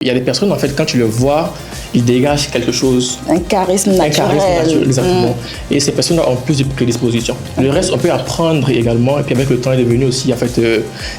Il y a des personnes, en fait, quand tu le vois, ils dégagent quelque chose. Un charisme naturel. Exactement. Et ces personnes ont plus de prédispositions. Le reste, on peut apprendre également. Et puis avec le temps, il est devenu aussi, en fait,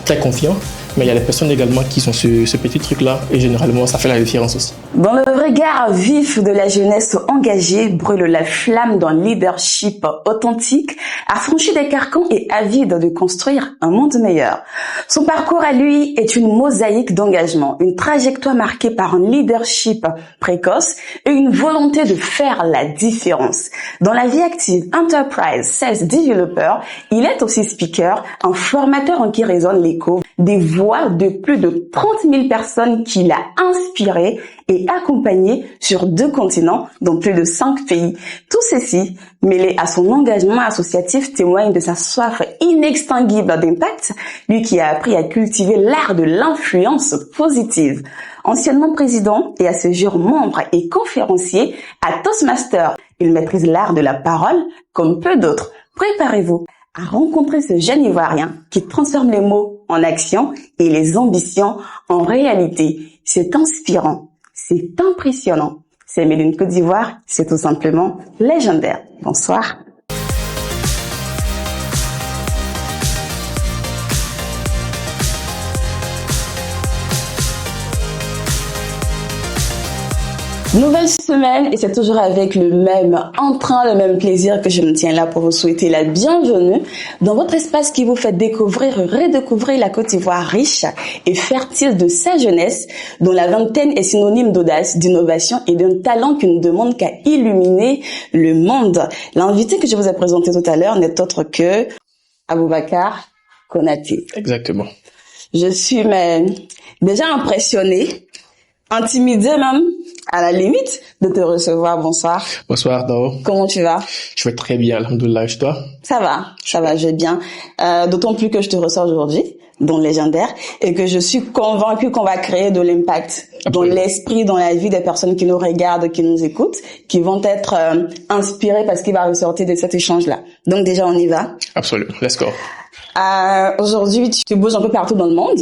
très confiant. Mais il y a des personnes également qui sont ce petit truc-là. Et généralement, ça fait la différence aussi. Dans le regard vif de la jeunesse engagée brûle la flamme d'un leadership authentique, affranchi des carcans et avide de construire un monde meilleur. Son parcours à lui est une mosaïque d'engagement, une trajectoire marquée par un leadership précoce et une volonté de faire la différence. Dans la vie active, Enterprise Sales Developer, il est aussi speaker, un formateur en qui résonne l'écho des voix de plus de 30 000 personnes qu'il a inspirées et accompagnées sur 2 continents, dans plus de 5 pays. Tout ceci, mêlé à son engagement associatif, témoigne de sa soif inextinguible d'impact, lui qui a appris à cultiver l'art de l'influence positive. Anciennement président et à ce jour membre et conférencier à Toastmaster, il maîtrise l'art de la parole comme peu d'autres. Préparez-vous à rencontrer ce jeune Ivoirien qui transforme les mots en action et les ambitions en réalité. C'est inspirant, c'est impressionnant. C'est Made in Côte d'Ivoire, c'est tout simplement légendaire. Bonsoir. Nouvelle semaine et c'est toujours avec le même entrain, le même plaisir que je me tiens là pour vous souhaiter la bienvenue dans votre espace qui vous fait découvrir et redécouvrir la Côte d'Ivoire riche et fertile de sa jeunesse, dont la vingtaine est synonyme d'audace, d'innovation et d'un talent qui ne demande qu'à illuminer le monde. L'invité que je vous ai présenté tout à l'heure n'est autre que Aboubacar Konaté. Exactement. Je suis déjà impressionnée, intimidée même, à la limite, de te recevoir. Bonsoir. Bonsoir, Dao. Comment tu vas? Je vais très bien, alhamdoulilah. Et toi? Ça va, je vais bien. D'autant plus que je te reçois aujourd'hui, dans Légendaire, et que je suis convaincue qu'on va créer de l'impact dans l'esprit, dans la vie des personnes qui nous regardent, qui nous écoutent, qui vont être inspirées parce qu'il va ressortir de cet échange-là. Donc déjà, on y va? Absolument. Let's go. Aujourd'hui, tu bouges un peu partout dans le monde.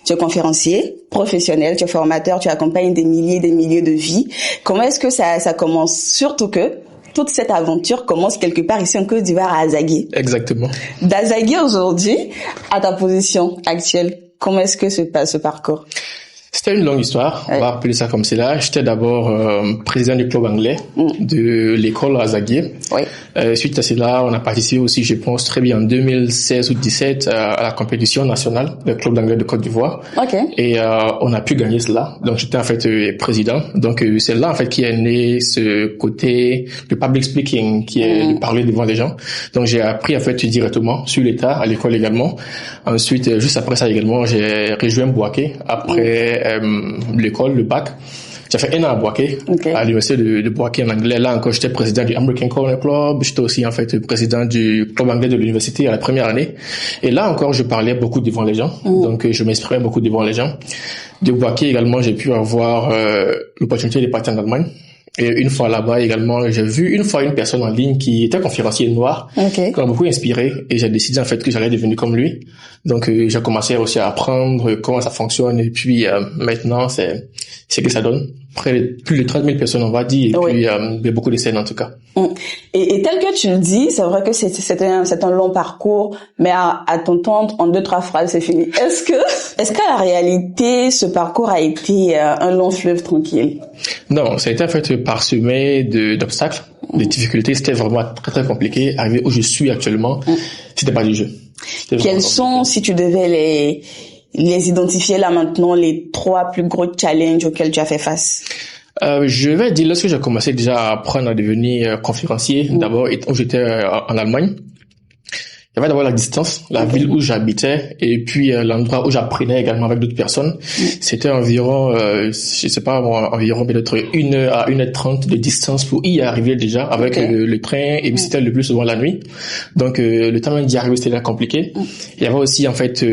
Tu es conférencier, professionnel, tu es formateur, tu accompagnes des milliers de vies. Comment est-ce que ça commence? Surtout que toute cette aventure commence quelque part ici en Côte d'Ivoire à Azagui. Exactement. D'Azagui aujourd'hui à ta position actuelle, comment est-ce que se passe ce parcours? C'était une longue histoire, on va appeler ça comme cela. J'étais d'abord président du club anglais de l'école Azagui. Oui. Suite à cela, on a participé aussi, je pense, très bien en 2016 ou 2017 à la compétition nationale du club anglais de Côte d'Ivoire. Okay. Et on a pu gagner cela. Donc j'étais en fait président. Donc c'est là en fait qui est né ce côté de public speaking, qui est de parler devant les gens. Donc j'ai appris en fait directement sur l'état à l'école également. Ensuite, juste après ça également, j'ai rejoint Bouaké après l'école, le bac. J'ai fait 1 an à Bouaké, à l'université de Bouaké en anglais. Là encore, j'étais président du American Corner Club. J'étais aussi en fait président du club anglais de l'université à la première année. Et là encore, je parlais beaucoup devant les gens. Donc, je m'exprimais beaucoup devant les gens. De Bouaké également, j'ai pu avoir l'opportunité de partir en Allemagne. Et une fois là-bas également, j'ai vu une fois une personne en ligne qui était conférencier noir, qui m'a beaucoup inspiré, et j'ai décidé en fait que j'allais devenir comme lui. Donc j'ai commencé aussi à apprendre comment ça fonctionne, et puis maintenant c'est que ça donne. Plus de 30 000 personnes on va dire, et puis il y a beaucoup de scènes en tout cas. Et tel que tu le dis, c'est vrai que c'est un long parcours, mais à t'entendre en 2-3 phrases c'est fini. Est-ce qu'à la réalité ce parcours a été un long fleuve tranquille? Non, ça a été en fait parsemé d'obstacles, de difficultés. C'était vraiment très très compliqué. Arriver où je suis actuellement, c'était pas du jeu. Quels sont, si tu devais les identifier là maintenant, les 3 plus gros challenges auxquels tu as fait face? Je vais dire, lorsque j'ai commencé déjà à apprendre à devenir conférencier, d'abord où j'étais en Allemagne, il y avait d'abord la distance, la ville où j'habitais, et puis l'endroit où j'apprenais également avec d'autres personnes. C'était environ, je sais pas, environ peut-être 1 heure à 1h30 de distance pour y arriver déjà avec le train, et c'était le plus souvent la nuit. Donc le temps d'y arriver c'était là compliqué. Il y avait aussi en fait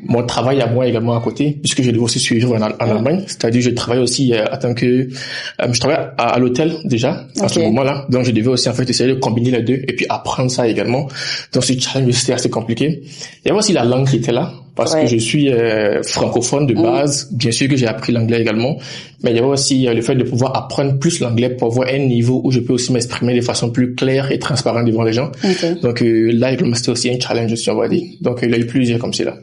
mon travail à moi également à côté, puisque je devais aussi suivre en Allemagne. C'est-à-dire je travaillais aussi en tant que je travaillais à l'hôtel déjà à ce moment-là. Donc je devais aussi en fait essayer de combiner les deux et puis apprendre ça également. Donc ce challenge c'était assez compliqué. Il y avait aussi la langue qui était là, parce que je suis francophone de base. Bien sûr que j'ai appris l'anglais également, mais il y avait aussi le fait de pouvoir apprendre plus l'anglais pour avoir un niveau où je peux aussi m'exprimer de façon plus claire et transparente devant les gens. Donc là, c'était aussi un challenge aussi, on va dire. Donc il y a eu plusieurs comme cela.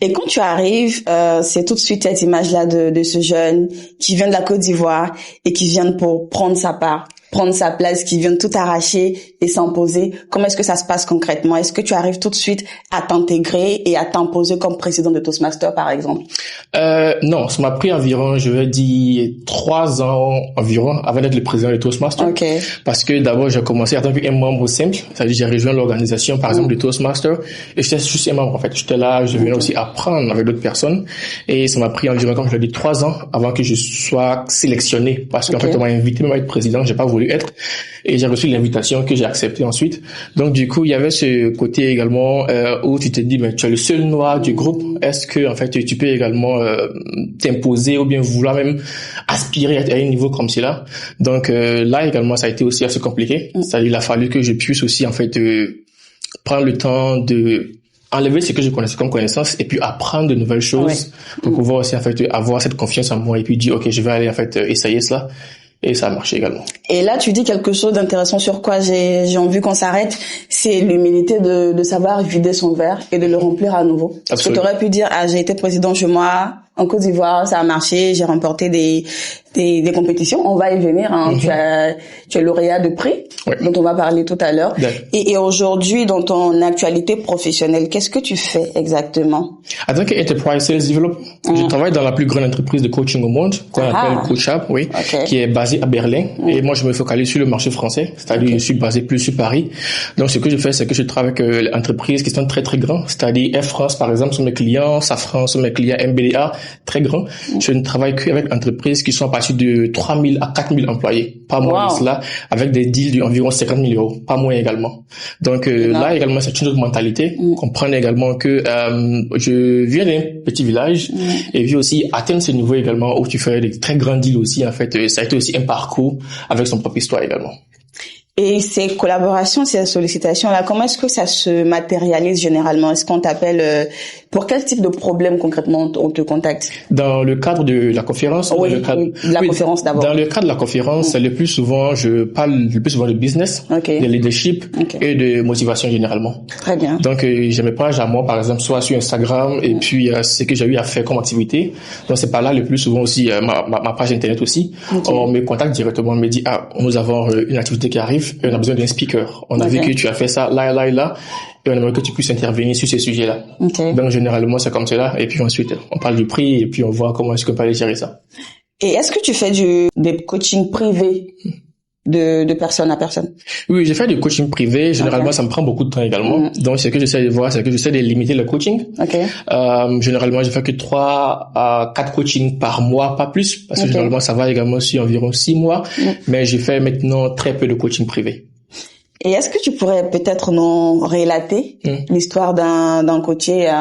Et quand tu arrives, c'est tout de suite cette image-là de ce jeune qui vient de la Côte d'Ivoire et qui vient pour prendre sa part, prendre sa place, qui vient de tout arracher et s'imposer. Comment est-ce que ça se passe concrètement? Est-ce que tu arrives tout de suite à t'intégrer et à t'imposer comme président de Toastmasters, par exemple? Non, ça m'a pris environ, je vais dire, 3 ans environ avant d'être le président de Toastmasters. Parce que d'abord, j'ai commencé en tant qu'un membre simple, c'est-à-dire j'ai rejoint l'organisation, par exemple, de Toastmasters, et j'étais juste un membre, en fait. J'étais là, je venais aussi apprendre avec d'autres personnes, et ça m'a pris environ, comme je l'ai dit, 3 ans avant que je sois sélectionné, parce qu'en fait, on m'a invité même à être président, j'ai pas voulu être, et j'ai reçu l'invitation que j'ai acceptée ensuite. Donc du coup, il y avait ce côté également où tu te dis, ben tu es le seul noir du groupe, est-ce que en fait tu peux également t'imposer ou bien vouloir même aspirer à un niveau comme cela. Donc là également, ça a été aussi assez compliqué. C'est-à-dire il a fallu que je puisse aussi en fait prendre le temps de enlever ce que je connaissais comme connaissance et puis apprendre de nouvelles choses pour pouvoir aussi en fait avoir cette confiance en moi et puis dire ok, je vais aller en fait essayer cela. Et ça a marché également. Et là, tu dis quelque chose d'intéressant sur quoi j'ai envie qu'on s'arrête. C'est l'humilité de savoir vider son verre et de le remplir à nouveau. Parce que tu aurais pu dire, j'ai été président chez moi, en Côte d'Ivoire, ça a marché, j'ai remporté des compétitions. On va y venir, hein. Tu es lauréat de prix, dont on va parler tout à l'heure. Et aujourd'hui, dans ton actualité professionnelle, qu'est-ce que tu fais exactement? En tant qu'Enterprise Sales Developer, je travaille dans la plus grande entreprise de coaching au monde, qu'on appelle CoachUp, qui est basée à Berlin. Et moi, je me focalise sur le marché français, c'est-à-dire je suis basé plus sur Paris. Donc, ce que je fais, c'est que je travaille avec entreprises qui sont très, très grandes, c'est-à-dire Air France, par exemple, sont mes clients, Safran sont mes clients, MBDA, très grands. Je ne travaille qu'avec entreprises qui sont à partir de 3 000 à 4 000 employés, pas moins de cela, avec des deals d'environ 50 000 euros, pas moins également. Donc là également, c'est une autre mentalité. Comprendre également que je viens d'un petit village et puis aussi atteindre ce niveau également où tu fais des très grands deals aussi. En fait, ça a été aussi un parcours avec son propre histoire également. Et ces collaborations, ces sollicitations-là, comment est-ce que ça se matérialise généralement? Est-ce qu'on t'appelle pour quel type de problème concrètement on te contacte? Dans le cadre de la conférence? Conférence d'abord. Dans le cadre de la conférence, le plus souvent, je parle le plus souvent de business, de leadership et de motivation généralement. Très bien. Donc, j'ai mes pages à moi, par exemple, soit sur Instagram et puis ce que j'ai eu à faire comme activité. Donc, c'est par là le plus souvent aussi ma page internet aussi. On me contacte directement, on me dit nous avons une activité qui arrive. Et on a besoin d'un speaker. On a vu que tu as fait ça là, et on aimerait que tu puisses intervenir sur ces sujets-là. Donc, généralement, c'est comme cela. Et puis ensuite, on parle du prix et puis on voit comment est-ce qu'on peut aller gérer ça. Et est-ce que tu fais des coachings privés de personne à personne? Oui, j'ai fait du coaching privé. Généralement, ça me prend beaucoup de temps également. Donc, ce que j'essaie de voir, c'est que j'essaie de limiter le coaching. Généralement, je fais que 3 à 4 coachings par mois, pas plus, parce que généralement, ça va également sur environ 6 mois. Mais j'ai fait maintenant très peu de coaching privé. Et est-ce que tu pourrais peut-être nous relater l'histoire d'un coaché,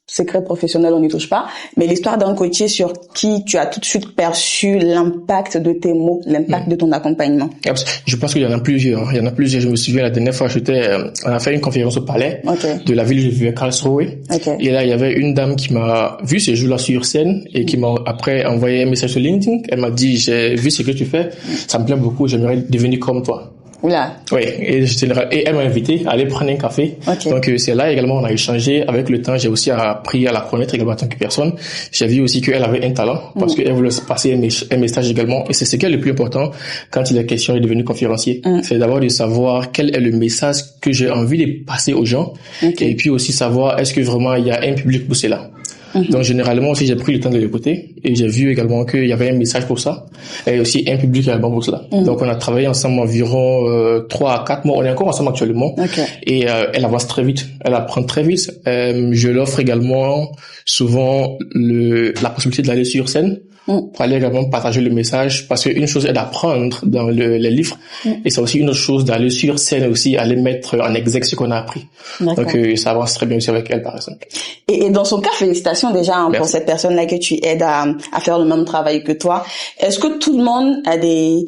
secret professionnel, on n'y touche pas, mais l'histoire d'un coaché sur qui tu as tout de suite perçu l'impact de tes mots, l'impact de ton accompagnement? Je pense qu'il y en a plusieurs. Je me souviens la dernière fois, on a fait une conférence au palais de la ville où je vivais, Karlsruhe. Et là, il y avait une dame qui m'a vu ce jour-là sur scène et qui m'a après envoyé un message sur LinkedIn. Elle m'a dit, j'ai vu ce que tu fais, ça me plaît beaucoup, j'aimerais devenir comme toi. Oula. Oui, et elle m'a invité à aller prendre un café. Donc c'est là également on a échangé. Avec le temps, j'ai aussi appris à la connaître également en tant que personne. J'ai vu aussi qu'elle avait un talent parce qu'elle voulait passer un message également. Et c'est ce qui est le plus important quand il est question de devenir conférencier. C'est d'abord de savoir quel est le message que j'ai envie de passer aux gens. Et puis aussi savoir est-ce que vraiment il y a un public pour cela. Donc généralement aussi j'ai pris le temps de l'écouter et j'ai vu également qu'il y avait un message pour ça et aussi un public également pour cela. Donc on a travaillé ensemble environ 3 à 4 mois. On est encore ensemble actuellement et elle avance très vite, elle apprend très vite. Je l'offre également souvent la possibilité d'aller sur scène pour aller également partager le message parce qu'une chose est d'apprendre dans les livres et c'est aussi une autre chose d'aller sur scène aussi, aller mettre en exergue ce qu'on a appris. Donc ça avance très bien aussi avec elle par exemple. Et dans son cas, félicitations félicitations déjà pour cette personne-là que tu aides à faire le même travail que toi. Est-ce que tout le monde a des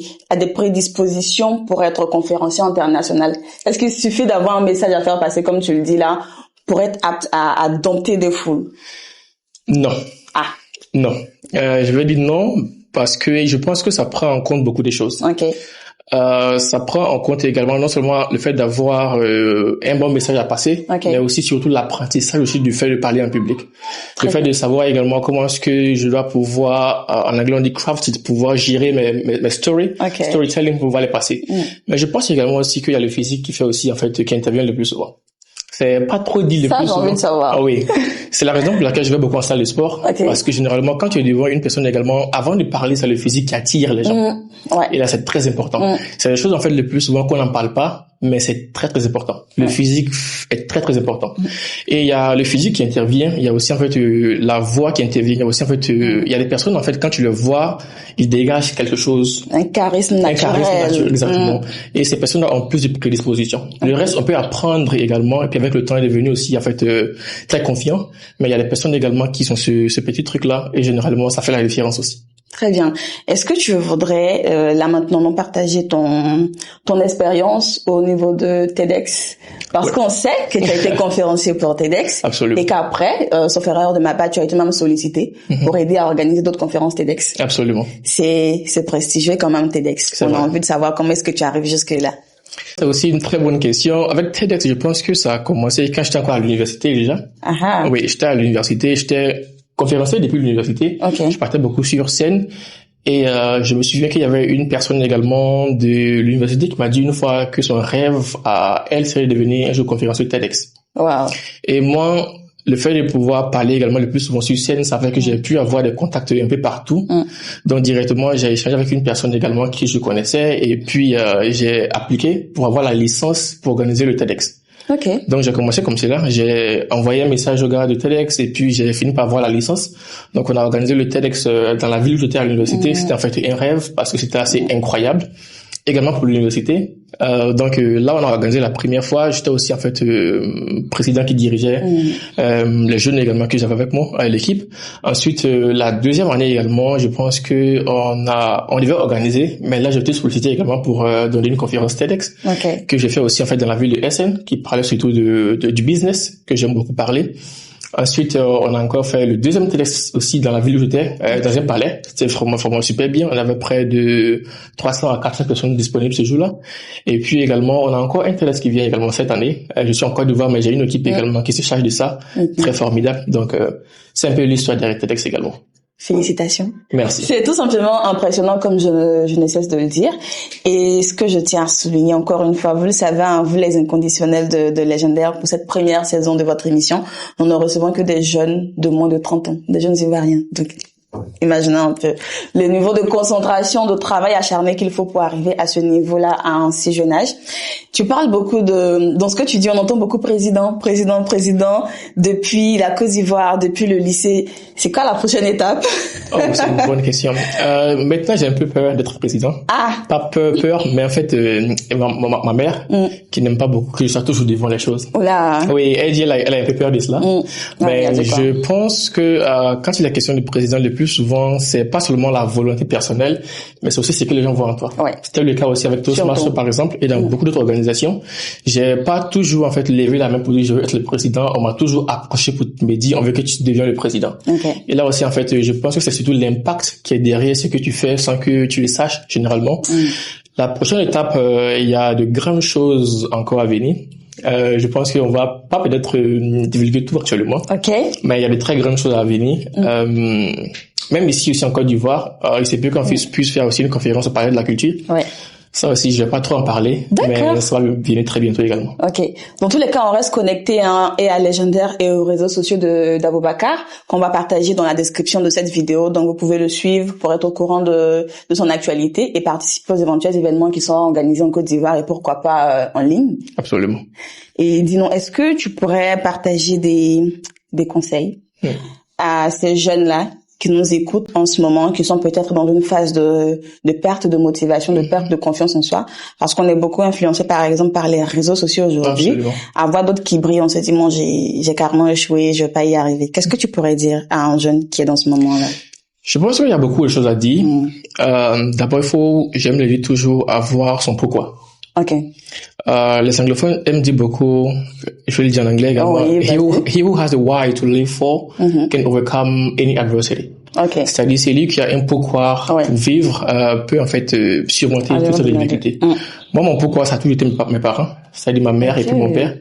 prédispositions pour être conférencier international? Est-ce qu'il suffit d'avoir un message à faire passer, comme tu le dis là, pour être apte à dompter des foules? Non. Non. Je vais dire non parce que je pense que ça prend en compte beaucoup de choses. Ok. Ça prend en compte également non seulement le fait d'avoir un bon message à passer, mais aussi surtout l'apprentissage aussi du fait de parler en public. Le fait de savoir également comment est-ce que je dois pouvoir, en anglais on dit craft, pouvoir gérer mes storytelling pour pouvoir les passer. Mais je pense également aussi qu'il y a le physique qui fait aussi en fait qui intervient le plus souvent. C'est pas trop dit le plus souvent. Ça, j'ai envie de savoir. Ah oui. C'est la raison pour laquelle je vais beaucoup en salle de sport. Parce que généralement, quand tu es devant une personne également, avant de parler, c'est le physique qui attire les gens. Et là, c'est très important. C'est des choses, en fait, le plus souvent qu'on n'en parle pas, mais c'est très, très important. Le physique est très, très important. Et il y a le physique qui intervient. Il y a aussi, en fait, la voix qui intervient. Il y a aussi, en fait, il y a des personnes, en fait, quand tu le vois, ils dégagent quelque chose. Un charisme naturel. Exactement. Et ces personnes ont plus de prédispositions. Le reste, on peut apprendre également. Et puis, avec le temps, est devenu aussi, en fait, très confiant. Mais il y a des personnes également qui sont ce petit truc-là. Et généralement, ça fait la différence aussi. Très bien. Est-ce que tu voudrais là maintenant nous partager ton expérience au niveau de TEDx? Parce qu'on sait que tu as été conférencier pour TEDx. Absolument. Et qu'après, sauf erreur de ma part, tu as été même sollicité pour aider à organiser d'autres conférences TEDx. Absolument. C'est prestigieux quand même TEDx. On a envie de savoir comment est-ce que tu arrives jusque-là. C'est aussi une très bonne question. Avec TEDx, je pense que ça a commencé quand j'étais encore à l'université déjà. Oui, j'étais à l'université, j'étais conférencier depuis l'université. Je partais beaucoup sur scène et je me souviens qu'il y avait une personne également de l'université qui m'a dit une fois que son rêve à elle serait de devenir un jour conférencier TEDx. Wow. Et moi, le fait de pouvoir parler également le plus souvent sur scène, ça fait que j'ai pu avoir des contacts un peu partout. Donc directement, j'ai échangé avec une personne également qui je connaissais et puis j'ai appliqué pour avoir la licence pour organiser le TEDx. Donc j'ai commencé comme cela, j'ai envoyé un message au gars de TEDx et puis j'ai fini par avoir la licence. Donc on a organisé le TEDx dans la ville où j'étais à l'université. C'était en fait un rêve parce que c'était assez incroyable. Également pour l'université. Donc là on a organisé la première fois. J'étais aussi en fait président qui dirigeait les jeunes également que j'avais avec moi à l'équipe. Ensuite la deuxième année également, je pense que on devait organiser, mais là j'ai été sollicité également pour donner une conférence TEDx que j'ai fait aussi en fait dans la ville de Essen, qui parlait surtout du business que j'aime beaucoup parler. Ensuite, on a encore fait le deuxième TEDx aussi dans la ville où j'étais, dans un palais. C'était vraiment super bien. On avait près de 300 à 400 personnes disponibles ce jour-là. Et puis également, on a encore un TEDx qui vient également cette année. Je suis en Côte d'Ivoire, mais j'ai une équipe également qui se charge de ça. Très formidable. Donc, c'est un peu l'histoire derrière TEDx également. Félicitations. Merci. C'est tout simplement impressionnant, comme je ne cesse de le dire. Et ce que je tiens à souligner encore une fois, vous le savez, vous les inconditionnels de Légendaire, pour cette première saison de votre émission, nous ne recevons que des jeunes de moins de 30 ans, des jeunes Ivoiriens. Donc, imaginez un peu le niveau de concentration, de travail acharné qu'il faut pour arriver à ce niveau-là à un si jeune âge. Tu parles beaucoup dans ce que tu dis, on entend beaucoup président, depuis la Côte d'Ivoire, depuis le lycée. C'est quoi la prochaine étape? Oh, c'est une bonne question. Maintenant, j'ai un peu peur d'être président. Pas peur, mais en fait, ma mère, qui n'aime pas beaucoup que je sois toujours devant les choses. Oui, elle a un peu peur de cela. Mais je pense que quand il est question du président, le plus souvent, c'est pas seulement la volonté personnelle, mais c'est aussi ce que les gens voient en toi. C'était le cas aussi avec Toastmasters, par exemple, et dans beaucoup d'autres organisations. J'ai pas toujours, en fait, levé la main pour dire je veux être le président. On m'a toujours approché pour me dire on veut que tu deviennes le président. Et là aussi, en fait, je pense que c'est surtout l'impact qui est derrière ce que tu fais sans que tu le saches, généralement. La prochaine étape, il y a de grandes choses encore à venir. Je pense qu'on va pas peut-être divulguer tout actuellement. Mais il y a de très grandes choses à venir. Même ici aussi en Côte d'Ivoire, il se peut qu'on puisse faire aussi une conférence au Palais de la Culture. Ça aussi, je vais pas trop en parler, mais ça va venir très bientôt également. Dans tous les cas, on reste connecté et à Légendaire et aux réseaux sociaux d'Aboubacar, qu'on va partager dans la description de cette vidéo. Donc, vous pouvez le suivre pour être au courant de son actualité et participer aux éventuels événements qui seront organisés en Côte d'Ivoire et pourquoi pas en ligne. Absolument. Et dis-nous, est-ce que tu pourrais partager des conseils à ces jeunes-là qui nous écoutent en ce moment, qui sont peut-être dans une phase de perte de motivation, de perte de confiance en soi, parce qu'on est beaucoup influencé, par exemple, par les réseaux sociaux aujourd'hui. Absolument. À voir d'autres qui brillent, on se dit, bon, j'ai carrément échoué, je vais pas y arriver. Qu'est-ce que tu pourrais dire à un jeune qui est dans ce moment-là? Je pense qu'il y a beaucoup de choses à dire. D'abord, j'aime le dire toujours, avoir son pourquoi. Ok. Les anglophones aiment dire beaucoup, je vais le dire en anglais également, he who has the why to live for can overcome any adversity. Okay. C'est-à-dire, c'est lui qui a un pourquoi pour vivre, peut en fait surmonter toutes ces difficultés. Moi, mon pourquoi, ça a toujours été mes parents, c'est-à-dire ma mère et puis mon père.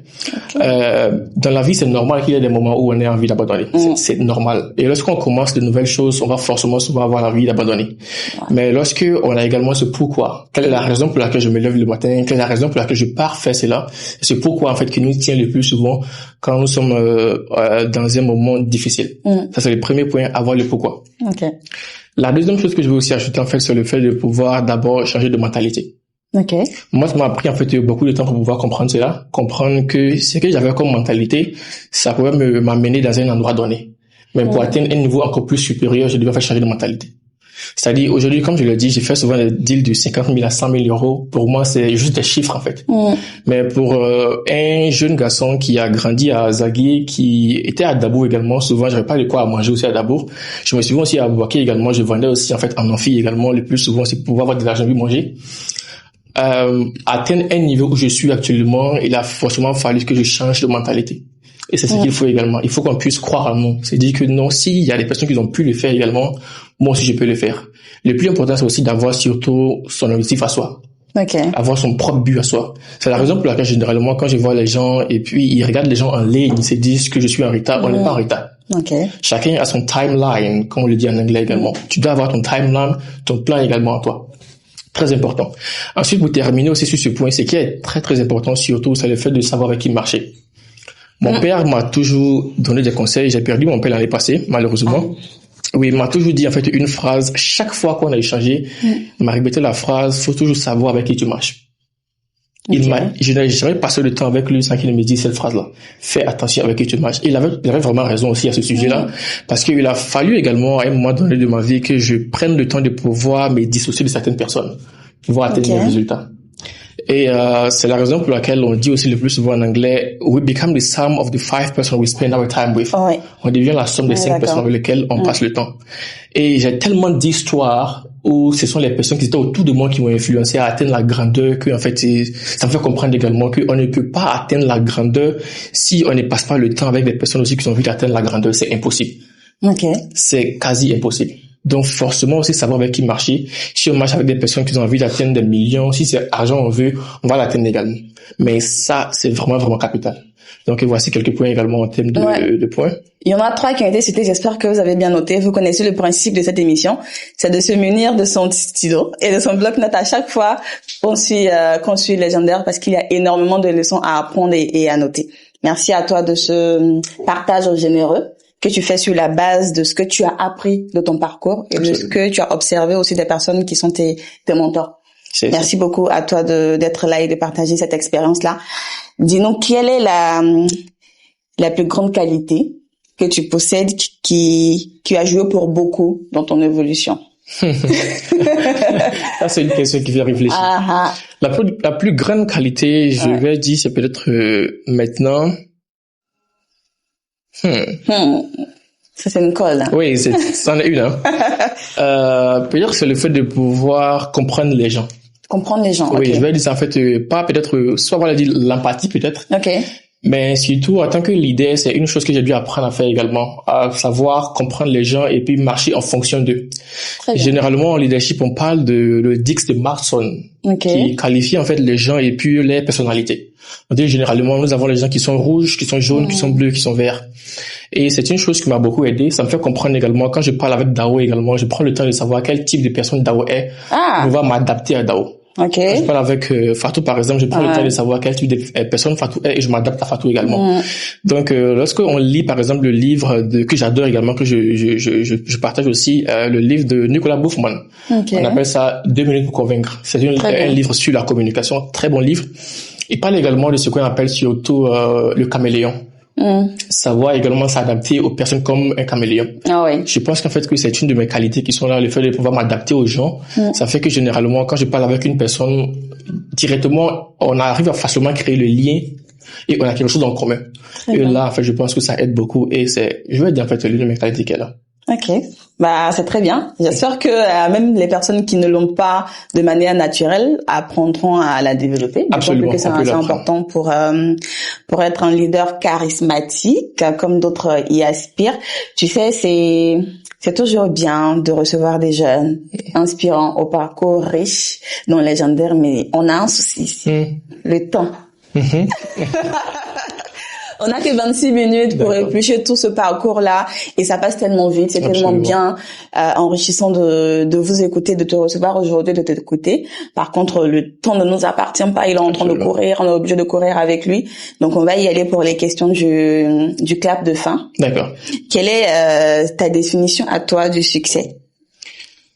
Dans la vie, c'est normal qu'il y ait des moments où on ait envie d'abandonner. C'est normal. Et lorsqu'on commence de nouvelles choses, on va forcément souvent avoir envie d'abandonner. Mais lorsque on a également ce pourquoi, quelle est la raison pour laquelle je me lève le matin, quelle est la raison pour laquelle je pars faire cela, c'est pourquoi en fait qui nous tient le plus souvent quand nous sommes dans un moment difficile. Ça, c'est le premier point, avoir le pourquoi. Okay. La deuxième chose que je veux aussi ajouter en fait, c'est le fait de pouvoir d'abord changer de mentalité. Okay. Moi, ça m'a pris en fait beaucoup de temps pour pouvoir comprendre cela, comprendre que ce que j'avais comme mentalité, ça pouvait m'amener dans un endroit donné. Mais pour atteindre un niveau encore plus supérieur, je devais faire changer de mentalité. C'est-à-dire, aujourd'hui, comme je le dis, j'ai fait souvent des deals de 50 000 à 100 000 euros. Pour moi, c'est juste des chiffres, en fait. Mais pour un jeune garçon qui a grandi à Zaguier, qui était à Dabour également, souvent, j'avais pas de quoi à manger aussi à Dabour. Je me suis aussi à Bouaké également. Je vendais aussi, en fait, en amphi également. Le plus souvent, c'est pour pouvoir avoir de l'argent pour manger. Atteindre un niveau où je suis actuellement, il a forcément fallu que je change de mentalité. Et c'est ce qu'il faut également. Il faut qu'on puisse croire en nous. C'est dire que non, s'il y a des personnes qui ont pu le faire également, moi aussi je peux le faire. Le plus important, c'est aussi d'avoir surtout son objectif à soi. Okay. Avoir son propre but à soi. C'est la raison pour laquelle généralement quand je vois les gens et puis ils regardent les gens en ligne, ils se disent que je suis en retard. On n'est pas en retard. Okay. Chacun a son timeline, comme on le dit en anglais également. Tu dois avoir ton timeline, ton plan également à toi. Très important. Ensuite, pour terminer aussi sur ce point, c'est qui est très très important surtout, c'est le fait de savoir avec qui marcher. Mon père m'a toujours donné des conseils. J'ai perdu mon père l'année passée, malheureusement. Oui, il m'a toujours dit en fait une phrase. Chaque fois qu'on a échangé, il m'a répété la phrase, faut toujours savoir avec qui tu marches. Je n'ai jamais passé de temps avec lui sans qu'il me dise cette phrase-là. Fais attention avec qui tu marches. Il avait vraiment raison aussi à ce sujet-là, parce qu'il a fallu également à un moment donné de ma vie que je prenne le temps de pouvoir me dissocier de certaines personnes, pouvoir atteindre mes résultats. Et c'est la raison pour laquelle on dit aussi le plus souvent en anglais, we become the sum of the 5 persons we spend our time with. On devient la somme des 5 personnes avec lesquelles on passe le temps. Et j'ai tellement d'histoires où ce sont les personnes qui étaient autour de moi qui m'ont influencé à atteindre la grandeur, que en fait ça me fait comprendre également qu'on ne peut pas atteindre la grandeur si on ne passe pas le temps avec des personnes aussi qui ont envie d'atteindre la grandeur. C'est impossible. C'est quasi impossible. Donc forcément aussi savoir avec qui marcher. Si on marche avec des personnes qui ont envie d'atteindre des millions, si c'est argent on veut, on va l'atteindre également. Mais ça, c'est vraiment vraiment capital. Donc voici quelques points également en termes de points. Il y en a 3 qui ont été cités, j'espère que vous avez bien noté. Vous connaissez le principe de cette émission, c'est de se munir de son stylo et de son bloc-notes à chaque fois qu'on suit Légendaire, parce qu'il y a énormément de leçons à apprendre et à noter. Merci à toi de ce partage généreux que tu fais sur la base de ce que tu as appris de ton parcours et de ce que tu as observé aussi des personnes qui sont tes mentors. Merci beaucoup à toi d'être là et de partager cette expérience-là. Dis-nous, quelle est la plus grande qualité que tu possèdes qui a joué pour beaucoup dans ton évolution? Ça, c'est une question qui fait réfléchir. La plus grande qualité, je vais dire, c'est peut-être maintenant... Ça, c'est une colle. Hein. Oui, c'en est une. Peut-être c'est le fait de pouvoir comprendre les gens. Comprendre les gens. Oui, je vais dire ça en fait, pas peut-être, soit voilà dire l'empathie peut-être. Mais surtout, en tant que leader, c'est une chose que j'ai dû apprendre à faire également, à savoir comprendre les gens et puis marcher en fonction d'eux. Généralement, en leadership, on parle de le Dix de Marston, qui qualifie en fait les gens et puis les personnalités. On dit généralement, nous avons les gens qui sont rouges, qui sont jaunes, qui sont bleus, qui sont verts. Et c'est une chose qui m'a beaucoup aidé. Ça me fait comprendre également, quand je parle avec Dao également, je prends le temps de savoir quel type de personne Dao est pour pouvoir m'adapter à Dao. Quand je parle avec Fatou par exemple, je prends le temps de savoir quel type de personne Fatou est et je m'adapte à Fatou également. Donc lorsqu'on lit par exemple le livre que j'adore également, que je partage aussi, le livre de Nicolas Bouffman. On appelle ça 2 minutes pour convaincre. C'est un livre sur la communication, très bon livre. Il parle également de ce qu'on appelle surtout le caméléon. savoir également s'adapter aux personnes comme un caméléon. Ah oui. Je pense qu'en fait que c'est une de mes qualités qui sont là, le fait de pouvoir m'adapter aux gens. Ça fait que généralement, quand je parle avec une personne, directement, on arrive à facilement créer le lien et on a quelque chose en commun. Et là, en fait, je pense que ça aide beaucoup et je vais dire, en fait, l'une de mes qualités qu'elle a. Ok, c'est très bien. J'espère que même les personnes qui ne l'ont pas de manière naturelle apprendront à la développer. Absolument. Je pense que c'est important pour être un leader charismatique, comme d'autres y aspirent. Tu sais, c'est toujours bien de recevoir des jeunes inspirants au parcours riche, dont légendaire, mais on a un souci, le temps. On n'a que 26 minutes pour éplucher tout ce parcours-là et ça passe tellement vite, c'est tellement bien enrichissant de vous écouter, de te recevoir aujourd'hui, de t'écouter. Par contre, le temps ne nous appartient pas, il est en train de courir, on est obligé de courir avec lui. Donc on va y aller pour les questions du clap de fin. D'accord. Quelle est ta définition à toi du succès?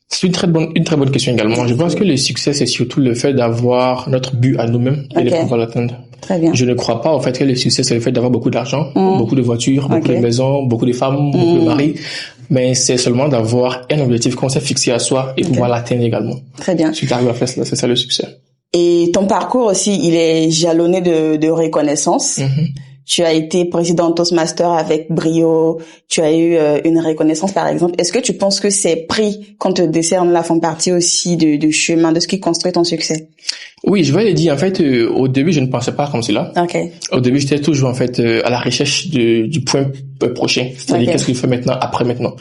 C'est une très bonne question également. Je pense que le succès, c'est surtout le fait d'avoir notre but à nous-mêmes et de pouvoir l'atteindre. Très bien. Je ne crois pas, en fait, que le succès, c'est le fait d'avoir beaucoup d'argent, beaucoup de voitures, beaucoup de maisons, beaucoup de femmes, beaucoup de maris. Mais c'est seulement d'avoir un objectif qu'on s'est fixé à soi et pouvoir l'atteindre également. Très bien. Si tu arrives à faire cela, c'est ça le succès. Et ton parcours aussi, il est jalonné de reconnaissance. Tu as été président Toastmaster avec brio, tu as eu une reconnaissance par exemple. Est-ce que tu penses que ces prix qu'on te décerne là font partie aussi du chemin, de ce qui construit ton succès? Oui, je vais le dire. En fait, au début, je ne pensais pas comme cela. Okay. Au début, j'étais toujours en fait à la recherche du point prochain, c'est-à-dire qu'est-ce qu'il fait maintenant, après maintenant.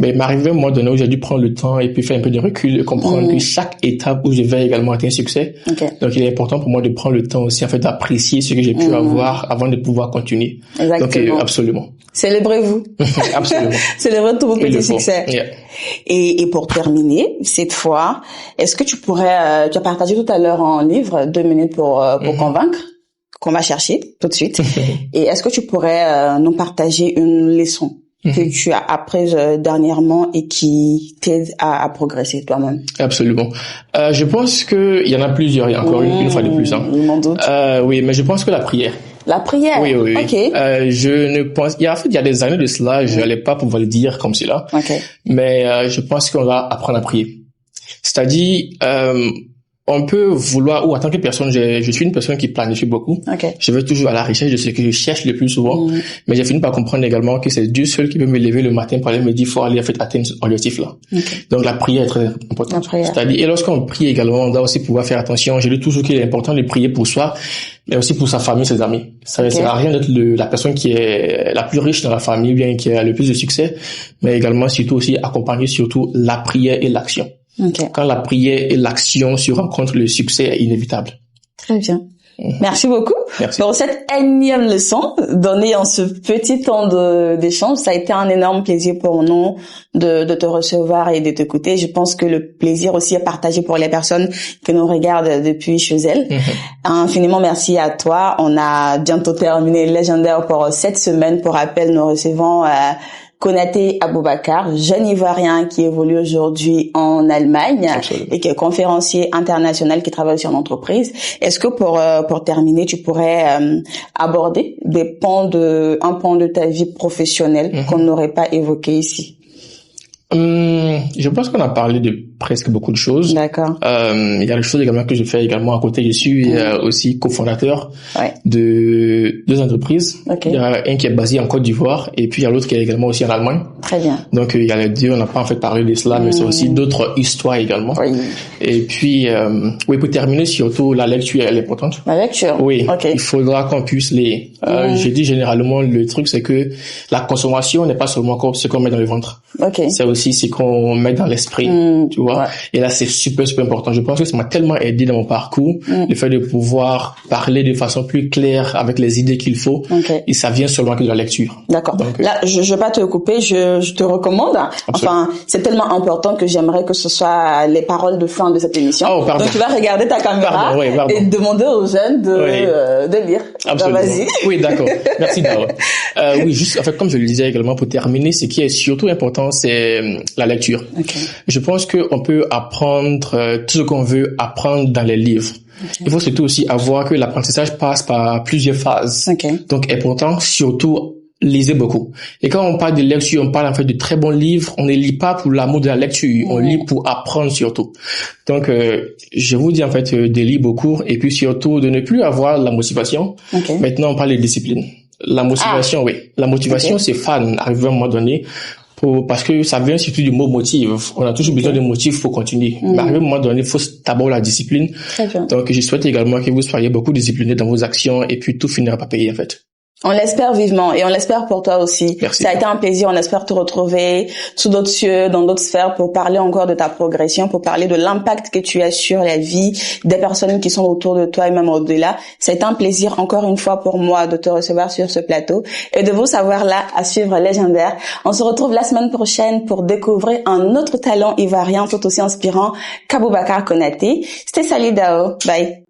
Mais il m'arrivait un moment donné où j'ai dû prendre le temps et puis faire un peu de recul et comprendre que chaque étape où je vais également atteindre un succès. Donc, il est important pour moi de prendre le temps aussi en fait d'apprécier ce que j'ai pu avoir avant de pouvoir continuer. Exactement. Donc, absolument. Célébrez-vous. Absolument. Célébrez tous vos petits succès. Yeah. Et pour terminer, cette fois, est-ce que tu pourrais, tu as partagé tout à l'heure en livre 2 minutes pour convaincre, qu'on va chercher tout de suite. Et est-ce que tu pourrais nous partager une leçon que tu as apprise dernièrement et qui t'aide à progresser toi-même? Absolument. Je pense que il y en a plusieurs, il y a encore une fois de plus. Hein. Je m'en doute. Oui, mais je pense que la prière. La prière. Oui. Okay. Je ne pense, il y a des années de cela, je n'allais pas pouvoir le dire comme cela. Mais je pense qu'on va apprendre à prier. C'est-à-dire, on peut vouloir, ou en tant que personne, je suis une personne qui planifie beaucoup. Je vais toujours à la recherche de ce que je cherche le plus souvent. Mais j'ai fini par comprendre également que c'est Dieu seul qui peut me lever le matin pour aller me dire, faut aller en fait atteindre cet objectif-là. Donc la prière est très importante. C'est-à-dire, et lorsqu'on prie également, on doit aussi pouvoir faire attention. Je dis toujours qu'il est important de prier pour soi, mais aussi pour sa famille, ses amis. Ça ne sert à rien d'être la personne qui est la plus riche dans la famille, bien qui a le plus de succès, mais également surtout aussi accompagner surtout la prière et l'action. Quand la prière et l'action se rencontrent, le succès est inévitable. Très bien. Merci beaucoup pour cette énième leçon donnée en ce petit temps d'échange. Ça a été un énorme plaisir pour nous de te recevoir et de t'écouter. Je pense que le plaisir aussi est partagé pour les personnes qui nous regardent depuis chez elles. Infiniment merci à toi. On a bientôt terminé Légendaire pour cette semaine. Pour rappel, nous recevons Konaté Aboubakar, jeune Ivoirien qui évolue aujourd'hui en Allemagne et qui est conférencier international qui travaille sur l'entreprise. Est-ce que pour terminer, tu pourrais aborder un pan de ta vie professionnelle qu'on n'aurait pas évoqué ici? Je pense qu'on a parlé de presque beaucoup de choses. D'accord. Il y a des choses également que je fais également à côté. Je suis aussi cofondateur de 2 entreprises. Il y a un qui est basé en Côte d'Ivoire et puis il y a l'autre qui est également aussi en Allemagne. Très bien. Donc il y a les deux. On n'a pas en fait parlé de cela, mais c'est aussi d'autres histoires également. Et puis pour terminer, surtout la lecture elle est importante. La lecture. Oui. Il faudra qu'on puisse lire. Je dis généralement le truc c'est que la consommation n'est pas seulement ce qu'on met dans le ventre. C'est aussi ce qu'on met dans l'esprit, tu vois. Et là, c'est super important. Je pense que ça m'a tellement aidé dans mon parcours, le fait de pouvoir parler de façon plus claire avec les idées qu'il faut. Et ça vient seulement que de la lecture. D'accord. Là, je vais pas te couper, je te recommande. Enfin, c'est tellement important que j'aimerais que ce soit les paroles de fin de cette émission. Donc, tu vas regarder ta caméra et demander aux jeunes de lire. Absolument. Vas-y. Oui, d'accord. Merci, Dara. Oui, juste, en fait, comme je le disais également pour terminer, ce qui est surtout important, c'est la lecture. Okay. Je pense qu'on peut apprendre tout ce qu'on veut apprendre dans les livres. Okay. Il faut surtout aussi avoir que l'apprentissage passe par plusieurs phases. Okay. Donc, important, surtout, lisez beaucoup. Et quand on parle de lecture, on parle en fait de très bons livres. On ne lit pas pour l'amour de la lecture, on lit pour apprendre surtout. Donc, je vous dis en fait de lire beaucoup et puis surtout de ne plus avoir la motivation. Okay. Maintenant, on parle de discipline. La motivation, oui. La motivation, c'est fan, arrivé à un moment donné. Parce que ça vient surtout du mot motive. On a toujours besoin de motifs pour continuer. Mais à un moment donné, il faut d'abord la discipline. Très bien. Donc, je souhaite également que vous soyez beaucoup disciplinés dans vos actions et puis tout finira par payer, en fait. On l'espère vivement et on l'espère pour toi aussi. Merci. Ça a été un plaisir. On espère te retrouver sous d'autres cieux, dans d'autres sphères pour parler encore de ta progression, pour parler de l'impact que tu as sur la vie des personnes qui sont autour de toi et même au-delà. Ça a été un plaisir encore une fois pour moi de te recevoir sur ce plateau et de vous savoir là à suivre Légendaire. On se retrouve la semaine prochaine pour découvrir un autre talent ivoirien tout aussi inspirant, Kaboubakar Konaté. C'était Sally Dao. Bye.